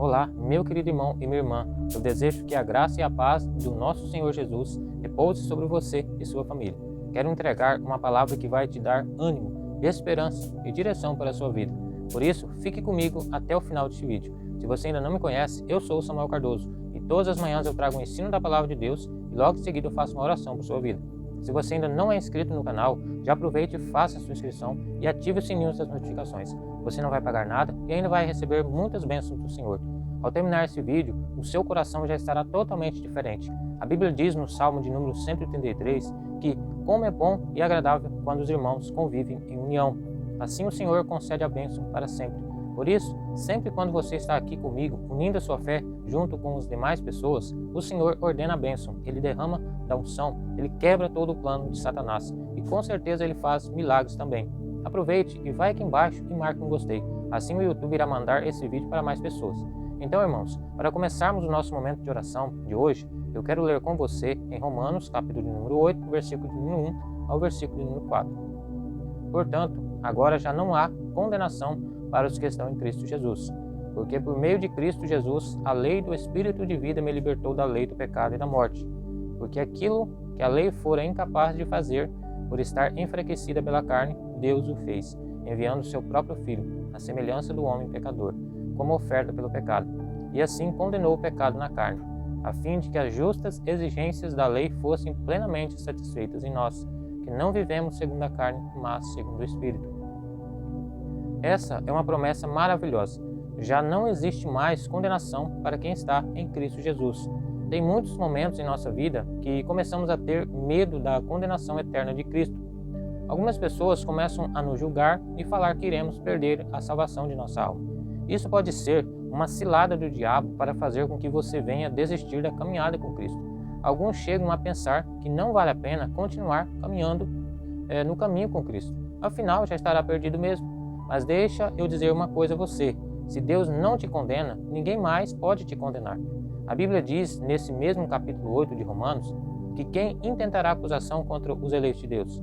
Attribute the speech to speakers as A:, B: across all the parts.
A: Olá, meu querido irmão e minha irmã. Eu desejo que a graça e a paz do nosso Senhor Jesus repouse sobre você e sua família. Quero entregar uma palavra que vai te dar ânimo, esperança e direção para a sua vida. Por isso, fique comigo até o final deste vídeo. Se você ainda não me conhece, eu sou o Samuel Cardoso e todas as manhãs eu trago o ensino da palavra de Deus e logo em seguida eu faço uma oração por sua vida. Se você ainda não é inscrito no canal, já aproveite e faça a sua inscrição e ative o sininho das notificações. Você não vai pagar nada e ainda vai receber muitas bênçãos do Senhor. Ao terminar esse vídeo, o seu coração já estará totalmente diferente. A Bíblia diz no Salmo de número 133 que como é bom e agradável quando os irmãos convivem em união. Assim o Senhor concede a bênção para sempre. Por isso, sempre quando você está aqui comigo, unindo a sua fé junto com as demais pessoas, o Senhor ordena a bênção, Ele derrama da unção, Ele quebra todo o plano de Satanás e com certeza Ele faz milagres também. Aproveite e vai aqui embaixo e marque um gostei, assim o YouTube irá mandar esse vídeo para mais pessoas. Então, irmãos, para começarmos o nosso momento de oração de hoje, eu quero ler com você em Romanos, capítulo de número 8, versículo de número 1 ao versículo de número 4. Portanto, agora já não há condenação para os que estão em Cristo Jesus, porque por meio de Cristo Jesus, a lei do Espírito de vida me libertou da lei do pecado e da morte, porque aquilo que a lei fora incapaz de fazer, por estar enfraquecida pela carne, Deus o fez, enviando o seu próprio Filho, à semelhança do homem pecador, como oferta pelo pecado, e assim condenou o pecado na carne, a fim de que as justas exigências da lei fossem plenamente satisfeitas em nós, que não vivemos segundo a carne, mas segundo o Espírito. Essa é uma promessa maravilhosa. Já não existe mais condenação para quem está em Cristo Jesus. Tem muitos momentos em nossa vida que começamos a ter medo da condenação eterna de Cristo. Algumas pessoas começam a nos julgar e falar que iremos perder a salvação de nossa alma. Isso pode ser uma cilada do diabo para fazer com que você venha desistir da caminhada com Cristo. Alguns chegam a pensar que não vale a pena continuar caminhando no caminho com Cristo. Afinal, já estará perdido mesmo. Mas deixa eu dizer uma coisa a você. Se Deus não te condena, ninguém mais pode te condenar. A Bíblia diz, nesse mesmo capítulo 8 de Romanos, que quem intentará acusação contra os eleitos de Deus?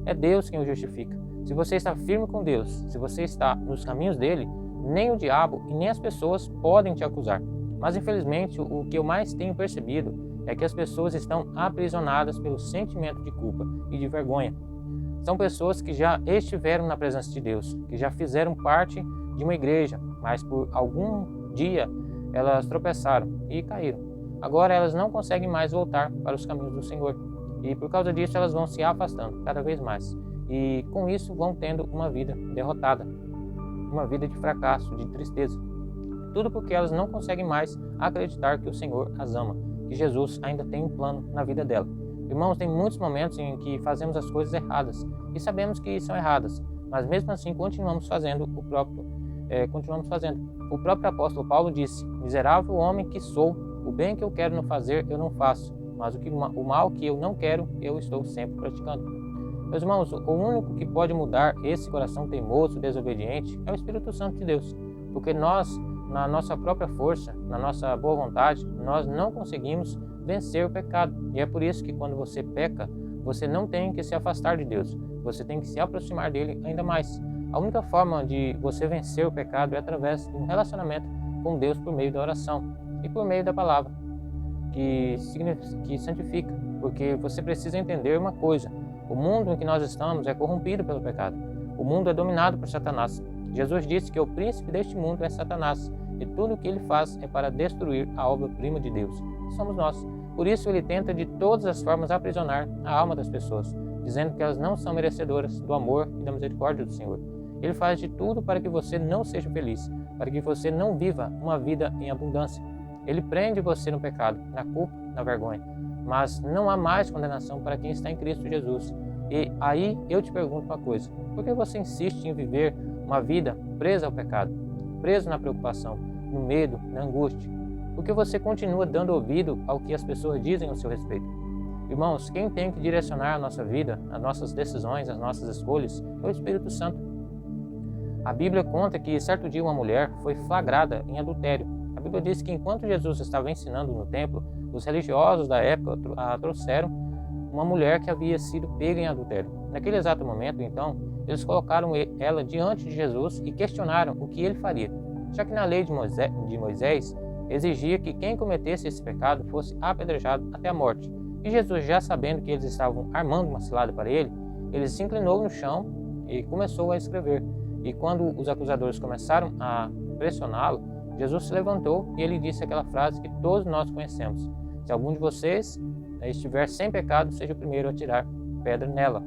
A: É Deus quem o justifica. Se você está firme com Deus, se você está nos caminhos dele, nem o diabo e nem as pessoas podem te acusar. Mas infelizmente, o que eu mais tenho percebido é que as pessoas estão aprisionadas pelo sentimento de culpa e de vergonha. São pessoas que já estiveram na presença de Deus, que já fizeram parte de uma igreja, mas por algum dia elas tropeçaram e caíram. Agora elas não conseguem mais voltar para os caminhos do Senhor. E por causa disso elas vão se afastando cada vez mais. E com isso vão tendo uma vida derrotada, uma vida de fracasso, de tristeza. Tudo porque elas não conseguem mais acreditar que o Senhor as ama, que Jesus ainda tem um plano na vida dela. Irmãos, tem muitos momentos em que fazemos as coisas erradas e sabemos que são erradas, mas mesmo assim continuamos fazendo o próprio. O próprio apóstolo Paulo disse: miserável homem que sou, o bem que eu quero não fazer eu não faço, mas o mal que eu não quero eu estou sempre praticando. Meus irmãos, o único que pode mudar esse coração teimoso, desobediente, é o Espírito Santo de Deus, porque nós, na nossa própria força, na nossa boa vontade, nós não conseguimos vencer o pecado. E é por isso que quando você peca, você não tem que se afastar de Deus, você tem que se aproximar dele ainda mais. A única forma de você vencer o pecado é através de um relacionamento com Deus por meio da oração e por meio da palavra, que santifica, porque você precisa entender uma coisa: o mundo em que nós estamos é corrompido pelo pecado, o mundo é dominado por Satanás. Jesus disse que o príncipe deste mundo é Satanás, e tudo o que ele faz é para destruir a obra-prima de Deus, que somos nós. Por isso ele tenta de todas as formas aprisionar a alma das pessoas, dizendo que elas não são merecedoras do amor e da misericórdia do Senhor. Ele faz de tudo para que você não seja feliz, para que você não viva uma vida em abundância. Ele prende você no pecado, na culpa, na vergonha. Mas não há mais condenação para quem está em Cristo Jesus. E aí eu te pergunto uma coisa: por que você insiste em viver uma vida presa ao pecado, preso na preocupação, no medo, na angústia? Por que você continua dando ouvido ao que as pessoas dizem ao seu respeito? Irmãos, quem tem que direcionar a nossa vida, as nossas decisões, as nossas escolhas, é o Espírito Santo. A Bíblia conta que certo dia uma mulher foi flagrada em adultério. A Bíblia diz que enquanto Jesus estava ensinando no templo, os religiosos da época a trouxeram uma mulher que havia sido pega em adultério. Naquele exato momento, então, eles colocaram ela diante de Jesus e questionaram o que ele faria. já que na lei de Moisés exigia que quem cometesse esse pecado fosse apedrejado até a morte. E Jesus, já sabendo que eles estavam armando uma cilada para ele se inclinou no chão e começou a escrever. E quando os acusadores começaram a pressioná-lo, Jesus se levantou e ele disse aquela frase que todos nós conhecemos: se algum de vocês estiver sem pecado, seja o primeiro a tirar pedra nela.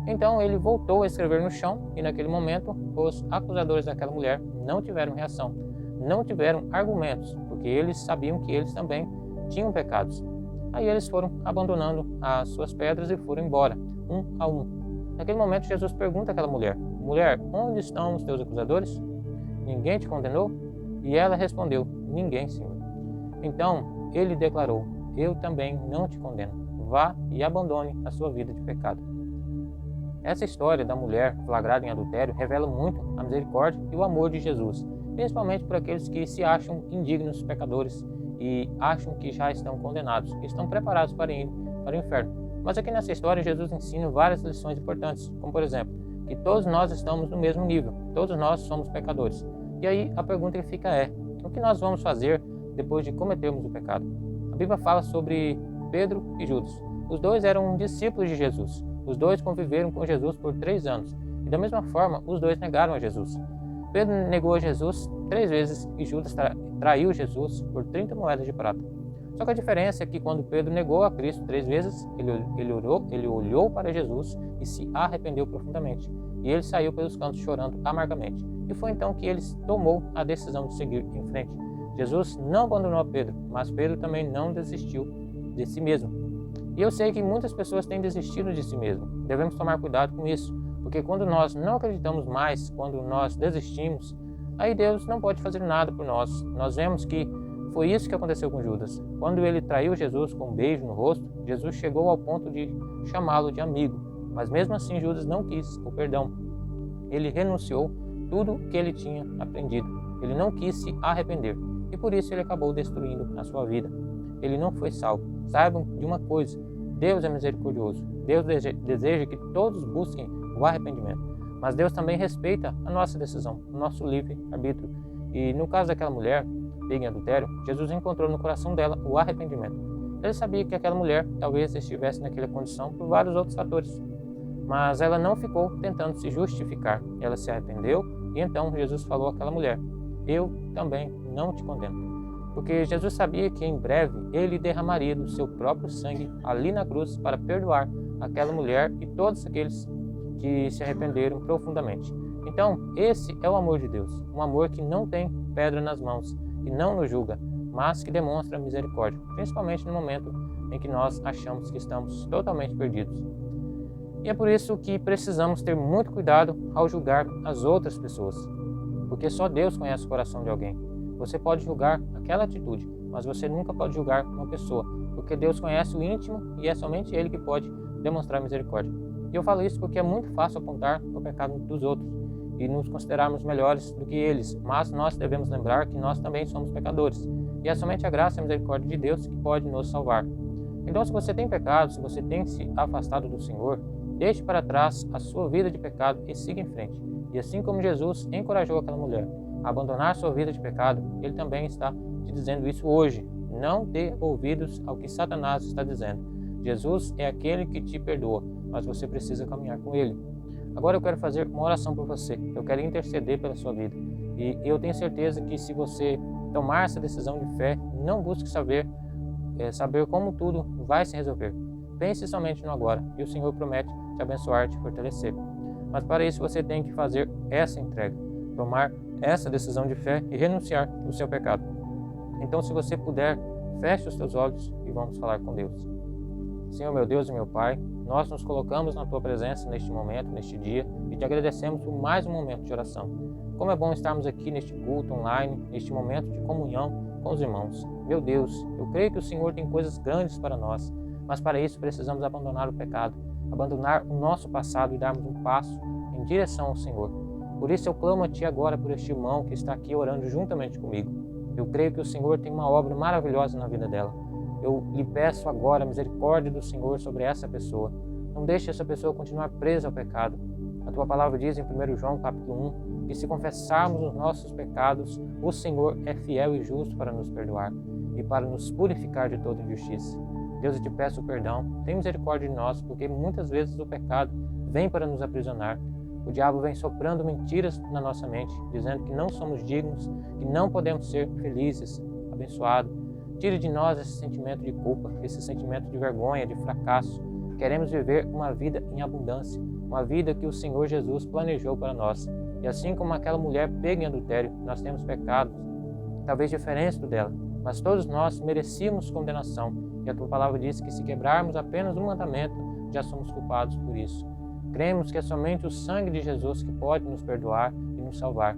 A: Então ele voltou a escrever no chão e naquele momento os acusadores daquela mulher não tiveram reação, não tiveram argumentos, porque eles sabiam que eles também tinham pecados. Aí eles foram abandonando as suas pedras e foram embora, um a um. Naquele momento Jesus pergunta àquela mulher: mulher, onde estão os teus acusadores? Ninguém te condenou? E ela respondeu: ninguém, Senhor. Então ele declarou: eu também não te condeno. Vá e abandone a sua vida de pecado. Essa história da mulher flagrada em adultério revela muito a misericórdia e o amor de Jesus, principalmente por aqueles que se acham indignos pecadores e acham que já estão condenados, que estão preparados para ir para o inferno. Mas aqui nessa história Jesus ensina várias lições importantes, como por exemplo, que todos nós estamos no mesmo nível, todos nós somos pecadores. E aí a pergunta que fica é: o que nós vamos fazer depois de cometermos o pecado? A Bíblia fala sobre Pedro e Judas. Os dois eram discípulos de Jesus. Os dois conviveram com Jesus por 3 anos. E da mesma forma, os dois negaram a Jesus. Pedro negou a Jesus 3 vezes e Judas traiu Jesus por 30 moedas de prata. Só que a diferença é que quando Pedro negou a Cristo 3 vezes, ele olhou para Jesus e se arrependeu profundamente. E ele saiu pelos cantos chorando amargamente. E foi então que ele tomou a decisão de seguir em frente. Jesus não abandonou Pedro, mas Pedro também não desistiu de si mesmo. E eu sei que muitas pessoas têm desistido de si mesmo. Devemos tomar cuidado com isso, porque quando nós não acreditamos mais, quando nós desistimos, aí Deus não pode fazer nada por nós. Nós vemos que foi isso que aconteceu com Judas. Quando ele traiu Jesus com um beijo no rosto, Jesus chegou ao ponto de chamá-lo de amigo. Mas mesmo assim Judas não quis o perdão. Ele renunciou tudo o que ele tinha aprendido. Ele não quis se arrepender. E por isso ele acabou destruindo a sua vida. Ele não foi salvo. Saibam de uma coisa: Deus é misericordioso. Deus deseja que todos busquem o arrependimento. Mas Deus também respeita a nossa decisão, o nosso livre-arbítrio. E no caso daquela mulher pega em adultério, Jesus encontrou no coração dela o arrependimento. Ele sabia que aquela mulher talvez estivesse naquela condição por vários outros fatores. Mas ela não ficou tentando se justificar. Ela se arrependeu e então Jesus falou àquela mulher: eu também não te condeno. Porque Jesus sabia que em breve ele derramaria do seu próprio sangue ali na cruz para perdoar aquela mulher e todos aqueles que se arrependeram profundamente. Então, esse é o amor de Deus, um amor que não tem pedra nas mãos, que não nos julga, mas que demonstra misericórdia, principalmente no momento em que nós achamos que estamos totalmente perdidos. E é por isso que precisamos ter muito cuidado ao julgar as outras pessoas, porque só Deus conhece o coração de alguém. Você pode julgar aquela atitude, mas você nunca pode julgar uma pessoa, porque Deus conhece o íntimo e é somente Ele que pode demonstrar misericórdia. E eu falo isso porque é muito fácil apontar o pecado dos outros e nos considerarmos melhores do que eles, mas nós devemos lembrar que nós também somos pecadores, e é somente a graça e a misericórdia de Deus que pode nos salvar. Então, se você tem pecado, se você tem se afastado do Senhor, deixe para trás a sua vida de pecado e siga em frente. E assim como Jesus encorajou aquela mulher a abandonar sua vida de pecado, Ele também está te dizendo isso hoje. Não dê ouvidos ao que Satanás está dizendo. Jesus é aquele que te perdoa, mas você precisa caminhar com Ele. Agora eu quero fazer uma oração por você. Eu quero interceder pela sua vida. E eu tenho certeza que se você tomar essa decisão de fé, não busque saber como tudo vai se resolver. Pense somente no agora e o Senhor promete te abençoar e te fortalecer. Mas para isso você tem que fazer essa entrega, tomar essa decisão de fé e renunciar ao seu pecado. Então, se você puder, feche os seus olhos e vamos falar com Deus. Senhor, meu Deus e meu Pai, nós nos colocamos na Tua presença neste momento, neste dia, e te agradecemos por mais um momento de oração. Como é bom estarmos aqui neste culto online, neste momento de comunhão com os irmãos. Meu Deus, eu creio que o Senhor tem coisas grandes para nós, mas para isso precisamos abandonar o pecado, abandonar o nosso passado e darmos um passo em direção ao Senhor. Por isso eu clamo a Ti agora por este irmão que está aqui orando juntamente comigo. Eu creio que o Senhor tem uma obra maravilhosa na vida dela. Eu lhe peço agora a misericórdia do Senhor sobre essa pessoa. Não deixe essa pessoa continuar presa ao pecado. A tua palavra diz em 1 João capítulo 1 que se confessarmos os nossos pecados, o Senhor é fiel e justo para nos perdoar e para nos purificar de toda injustiça. Deus, eu te peço perdão, tem misericórdia de nós, porque muitas vezes o pecado vem para nos aprisionar. O diabo vem soprando mentiras na nossa mente, dizendo que não somos dignos, que não podemos ser felizes, abençoados. Tire de nós esse sentimento de culpa, esse sentimento de vergonha, de fracasso. Queremos viver uma vida em abundância, uma vida que o Senhor Jesus planejou para nós. E assim como aquela mulher pega em adultério, nós temos pecados, talvez diferentes do dela, mas todos nós merecíamos condenação. E a tua palavra diz que se quebrarmos apenas um mandamento, já somos culpados por isso. Cremos que é somente o sangue de Jesus que pode nos perdoar e nos salvar.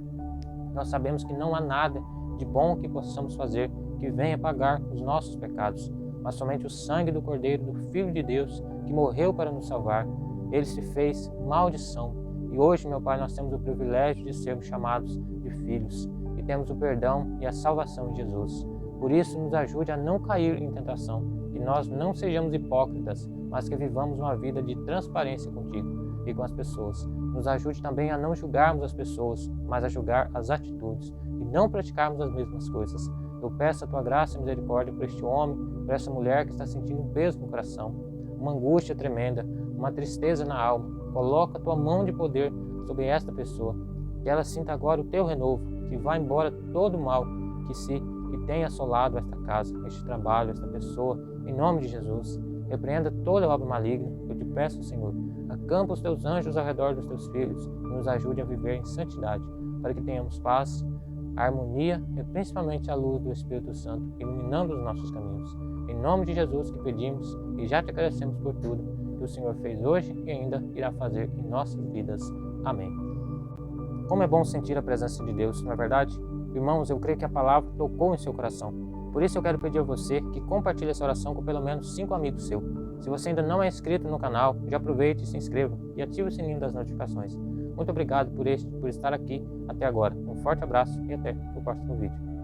A: Nós sabemos que não há nada de bom que possamos fazer que venha pagar os nossos pecados, mas somente o sangue do Cordeiro, do Filho de Deus, que morreu para nos salvar. Ele se fez maldição. E hoje, meu Pai, nós temos o privilégio de sermos chamados de filhos e temos o perdão e a salvação em Jesus. Por isso, nos ajude a não cair em tentação, que nós não sejamos hipócritas, mas que vivamos uma vida de transparência contigo e com as pessoas. Nos ajude também a não julgarmos as pessoas, mas a julgar as atitudes e não praticarmos as mesmas coisas. Eu peço a tua graça e misericórdia por este homem, por essa mulher que está sentindo um peso no coração, uma angústia tremenda, uma tristeza na alma. Coloca a tua mão de poder sobre esta pessoa, que ela sinta agora o teu renovo, que vá embora todo o mal que tenha assolado esta casa, este trabalho, esta pessoa, em nome de Jesus. Repreenda toda obra maligna. Eu te peço, Senhor, acampa os teus anjos ao redor dos teus filhos e nos ajude a viver em santidade, para que tenhamos paz, harmonia e principalmente a luz do Espírito Santo, iluminando os nossos caminhos. Em nome de Jesus que pedimos e já te agradecemos por tudo que o Senhor fez hoje e ainda irá fazer em nossas vidas. Amém. Como é bom sentir a presença de Deus, não é verdade? Irmãos, eu creio que a palavra tocou em seu coração. Por isso eu quero pedir a você que compartilhe essa oração com pelo menos 5 amigos seus. Se você ainda não é inscrito no canal, já aproveite e se inscreva e ative o sininho das notificações. Muito obrigado por estar aqui até agora. Um forte abraço e até o próximo vídeo.